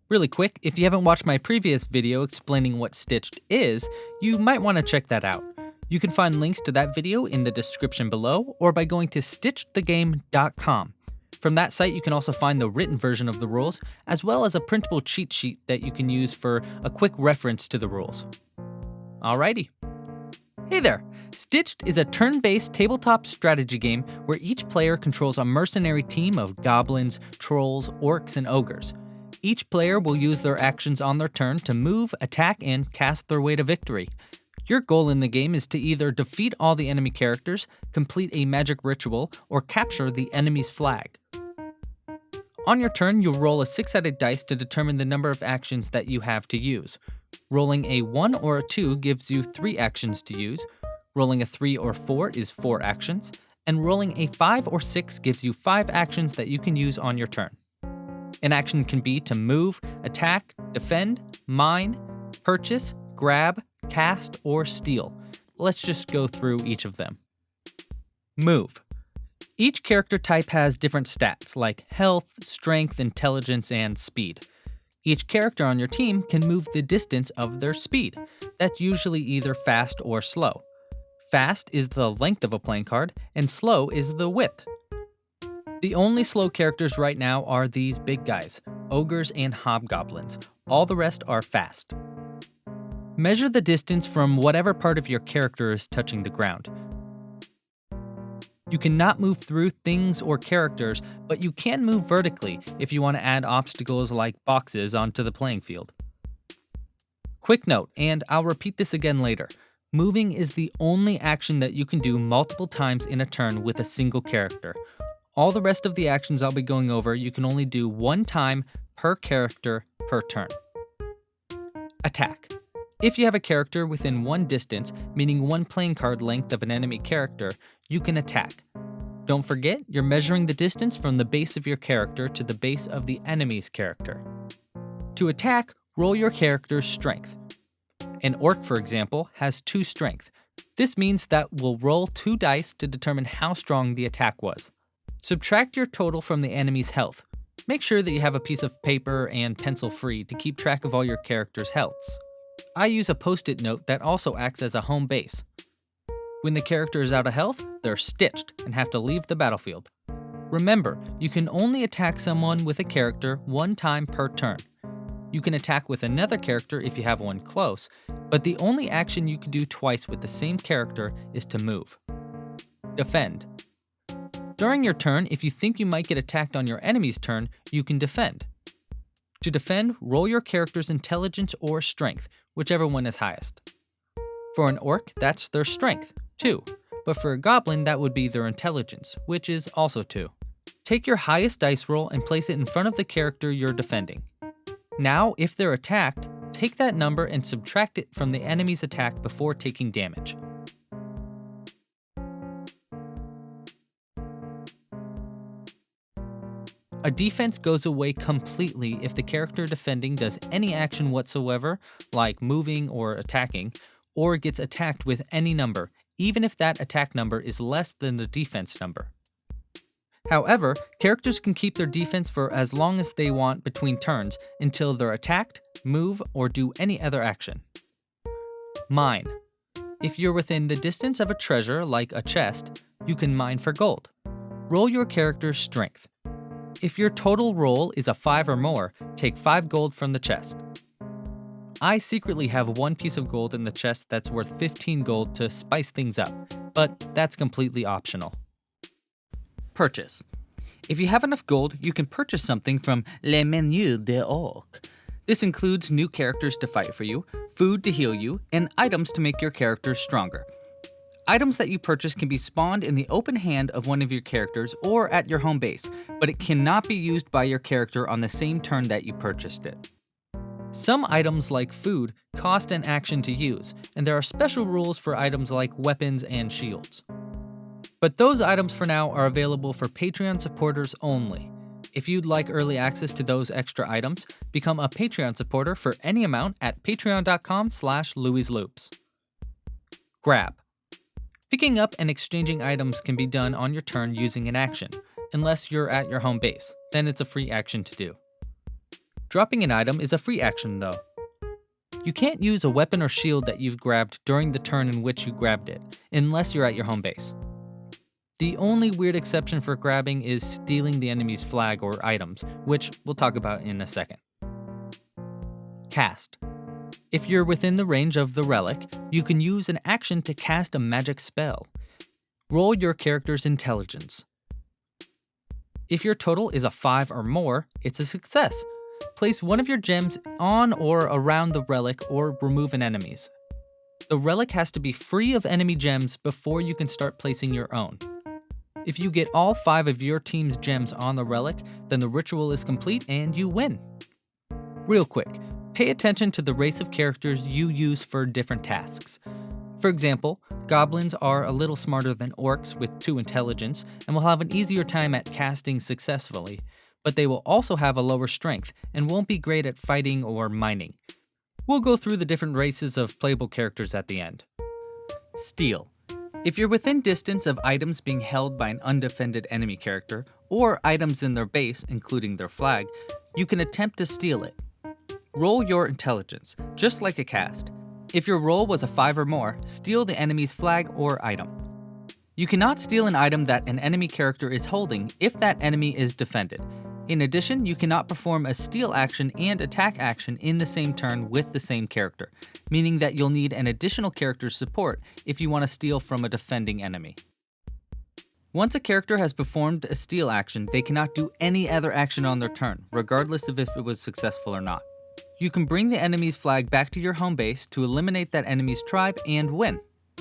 Really quick, if you haven't watched my previous video explaining what Stitched is, you might want to check that out. You can find links to that video in the description below or by going to stitchedthegame.com. From that site, you can also find the written version of the rules, as well as a printable cheat sheet that you can use for a quick reference to the rules. Alrighty. Hey there! Stitched is a turn-based tabletop strategy game where each player controls a mercenary team of goblins, trolls, orcs, and ogres. Each player will use their actions on their turn to move, attack, and cast their way to victory. Your goal in the game is to either defeat all the enemy characters, complete a magic ritual, or capture the enemy's flag. On your turn, you'll roll a 6-sided dice to determine the number of actions that you have to use. Rolling a 1 or a 2 gives you 3 actions to use, rolling a 3 or 4 is 4 actions, and rolling a 5 or 6 gives you 5 actions that you can use on your turn. An action can be to move, attack, defend, mine, purchase, grab, cast, or steal. Let's just go through each of them. Move. Each character type has different stats like health, strength, intelligence, and speed. Each character on your team can move the distance of their speed. That's usually either fast or slow. Fast is the length of a playing card, and slow is the width. The only slow characters right now are these big guys, ogres and hobgoblins. All the rest are fast. Measure the distance from whatever part of your character is touching the ground. You cannot move through things or characters, but you can move vertically if you want to add obstacles like boxes onto the playing field. Quick note, and I'll repeat this again later. Moving is the only action that you can do multiple times in a turn with a single character. All the rest of the actions I'll be going over you can only do one time per character per turn. Attack. If you have a character within one distance, meaning one playing card length of an enemy character, you can attack. Don't forget, you're measuring the distance from the base of your character to the base of the enemy's character. To attack, roll your character's strength. An orc, for example, has 2 strength. This means that we'll roll 2 dice to determine how strong the attack was. Subtract your total from the enemy's health. Make sure that you have a piece of paper and pencil free to keep track of all your character's healths. I use a post-it note that also acts as a home base. When the character is out of health, they're stitched and have to leave the battlefield. Remember, you can only attack someone with a character one time per turn. You can attack with another character if you have one close, but the only action you can do twice with the same character is to move. Defend. During your turn, if you think you might get attacked on your enemy's turn, you can defend. To defend, roll your character's intelligence or strength, whichever one is highest. For an orc, that's their strength, 2, but for a goblin, that would be their intelligence, which is also 2. Take your highest dice roll and place it in front of the character you're defending. Now, if they're attacked, take that number and subtract it from the enemy's attack before taking damage. A defense goes away completely if the character defending does any action whatsoever, like moving or attacking, or gets attacked with any number, even if that attack number is less than the defense number. However, characters can keep their defense for as long as they want between turns until they're attacked, move, or do any other action. Mine. If you're within the distance of a treasure, like a chest, you can mine for gold. Roll your character's strength. If your total roll is a 5 or more, take 5 gold from the chest. I secretly have 1 piece of gold in the chest that's worth 15 gold to spice things up, but that's completely optional. Purchase. If you have enough gold, you can purchase something from Le Menu de Orc. This includes new characters to fight for you, food to heal you, and items to make your characters stronger. Items that you purchase can be spawned in the open hand of one of your characters or at your home base, but it cannot be used by your character on the same turn that you purchased it. Some items like food cost an action to use, and there are special rules for items like weapons and shields. But those items for now are available for Patreon supporters only. If you'd like early access to those extra items, become a Patreon supporter for any amount at patreon.com/louiesloops. Grab. Picking up and exchanging items can be done on your turn using an action, unless you're at your home base, then it's a free action to do. Dropping an item is a free action though. You can't use a weapon or shield that you've grabbed during the turn in which you grabbed it, unless you're at your home base. The only weird exception for grabbing is stealing the enemy's flag or items, which we'll talk about in a second. Cast. If you're within the range of the relic, you can use an action to cast a magic spell. Roll your character's intelligence. If your total is a 5 or more, it's a success. Place one of your gems on or around the relic or remove an enemy's. The relic has to be free of enemy gems before you can start placing your own. If you get all 5 of your team's gems on the relic, then the ritual is complete and you win. Real quick, pay attention to the race of characters you use for different tasks. For example, goblins are a little smarter than orcs with 2 intelligence and will have an easier time at casting successfully, but they will also have a lower strength and won't be great at fighting or mining. We'll go through the different races of playable characters at the end. Steal. If you're within distance of items being held by an undefended enemy character, or items in their base, including their flag, you can attempt to steal it. Roll your intelligence, just like a cast. If your roll was a 5 or more, steal the enemy's flag or item. You cannot steal an item that an enemy character is holding if that enemy is defended. In addition, you cannot perform a steal action and attack action in the same turn with the same character, meaning that you'll need an additional character's support if you want to steal from a defending enemy. Once a character has performed a steal action, they cannot do any other action on their turn, regardless of if it was successful or not. You can bring the enemy's flag back to your home base to eliminate that enemy's tribe and win.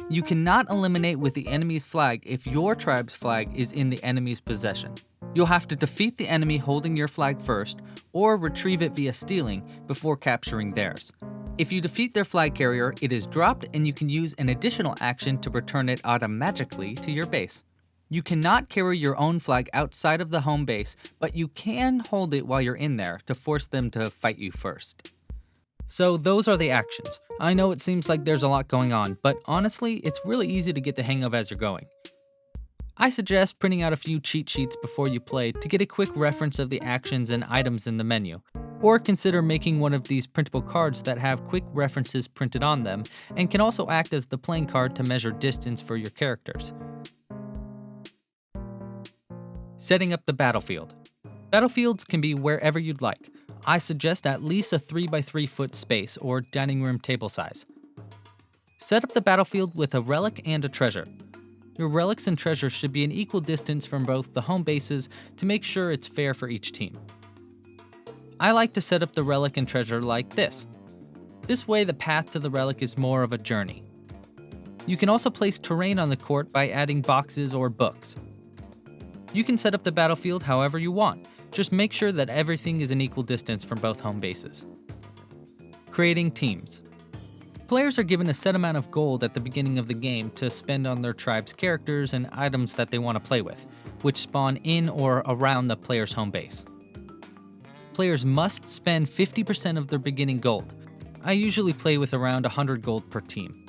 You cannot eliminate with the enemy's flag if your tribe's flag is in the enemy's possession. You'll have to defeat the enemy holding your flag first, or retrieve it via stealing before capturing theirs. If you defeat their flag carrier, it is dropped and you can use an additional action to return it automatically to your base. You cannot carry your own flag outside of the home base, but you can hold it while you're in there to force them to fight you first. So those are the actions. I know it seems like there's a lot going on, but honestly, it's really easy to get the hang of as you're going. I suggest printing out a few cheat sheets before you play to get a quick reference of the actions and items in the menu, or consider making one of these printable cards that have quick references printed on them and can also act as the playing card to measure distance for your characters. Setting up the battlefield. Battlefields can be wherever you'd like. I suggest at least a 3x3 foot space or dining room table size. Set up the battlefield with a relic and a treasure. Your relics and treasures should be an equal distance from both the home bases to make sure it's fair for each team. I like to set up the relic and treasure like this. This way the path to the relic is more of a journey. You can also place terrain on the court by adding boxes or books. You can set up the battlefield however you want, just make sure that everything is an equal distance from both home bases. Creating teams. Players are given a set amount of gold at the beginning of the game to spend on their tribe's characters and items that they want to play with, which spawn in or around the player's home base. Players must spend 50% of their beginning gold. I usually play with around 100 gold per team.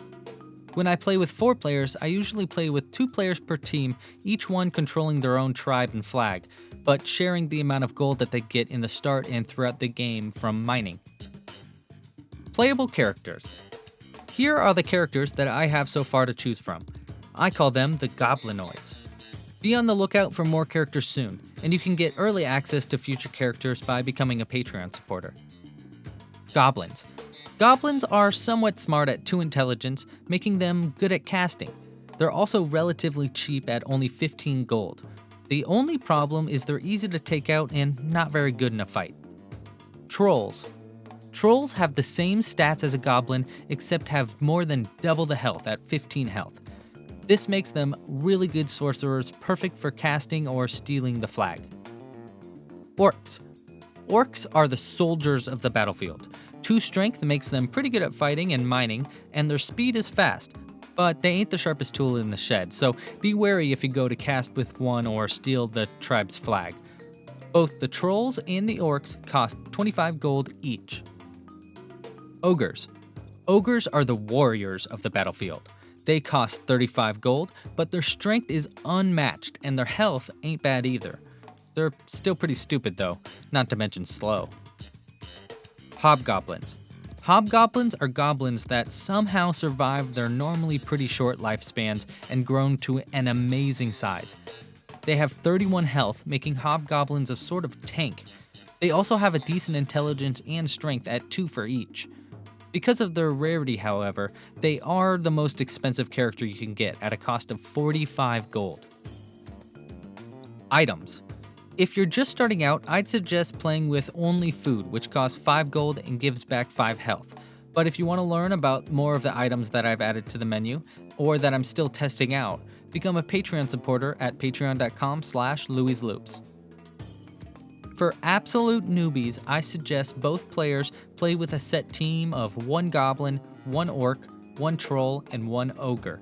When I play with 4 players, I usually play with 2 players per team, each one controlling their own tribe and flag, but sharing the amount of gold that they get in the start and throughout the game from mining. Playable characters. Here are the characters that I have so far to choose from. I call them the Goblinoids. Be on the lookout for more characters soon, and you can get early access to future characters by becoming a Patreon supporter. Goblins. Goblins are somewhat smart at 2 intelligence, making them good at casting. They're also relatively cheap at only 15 gold. The only problem is they're easy to take out and not very good in a fight. Trolls. Trolls have the same stats as a goblin, except have more than double the health at 15 health. This makes them really good sorcerers, perfect for casting or stealing the flag. Orcs. Orcs are the soldiers of the battlefield. 2 strength makes them pretty good at fighting and mining, and their speed is fast, but they ain't the sharpest tool in the shed, so be wary if you go to cast with one or steal the tribe's flag. Both the trolls and the orcs cost 25 gold each. Ogres. Ogres are the warriors of the battlefield. They cost 35 gold, but their strength is unmatched and their health ain't bad either. They're still pretty stupid though, not to mention slow. Hobgoblins. Hobgoblins are goblins that somehow survived their normally pretty short lifespans and grown to an amazing size. They have 31 health, making hobgoblins a sort of tank. They also have a decent intelligence and strength at 2 for each. Because of their rarity, however, they are the most expensive character you can get at a cost of 45 gold. Items. If you're just starting out, I'd suggest playing with only food, which costs 5 gold and gives back 5 health. But if you want to learn about more of the items that I've added to the menu, or that I'm still testing out, become a Patreon supporter at patreon.com/Louie'sLoops. For absolute newbies, I suggest both players play with a set team of 1 goblin, 1 orc, 1 troll, and 1 ogre.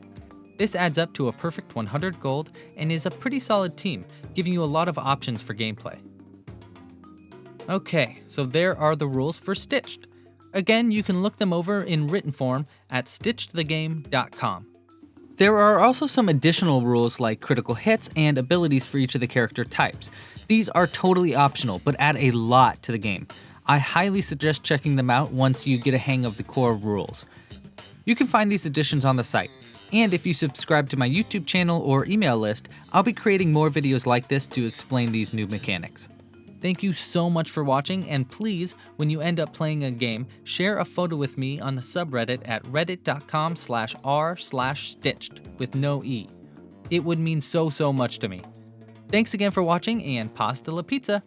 This adds up to a perfect 100 gold and is a pretty solid team, giving you a lot of options for gameplay. Okay, so there are the rules for Stitched. Again, you can look them over in written form at stitchedthegame.com. There are also some additional rules like critical hits and abilities for each of the character types. These are totally optional, but add a lot to the game. I highly suggest checking them out once you get a hang of the core rules. You can find these additions on the site. And if you subscribe to my YouTube channel or email list, I'll be creating more videos like this to explain these new mechanics. Thank you so much for watching, and please, when you end up playing a game, share a photo with me on the subreddit at reddit.com/r/stitched with no E. It would mean so much to me. Thanks again for watching, and pasta la pizza!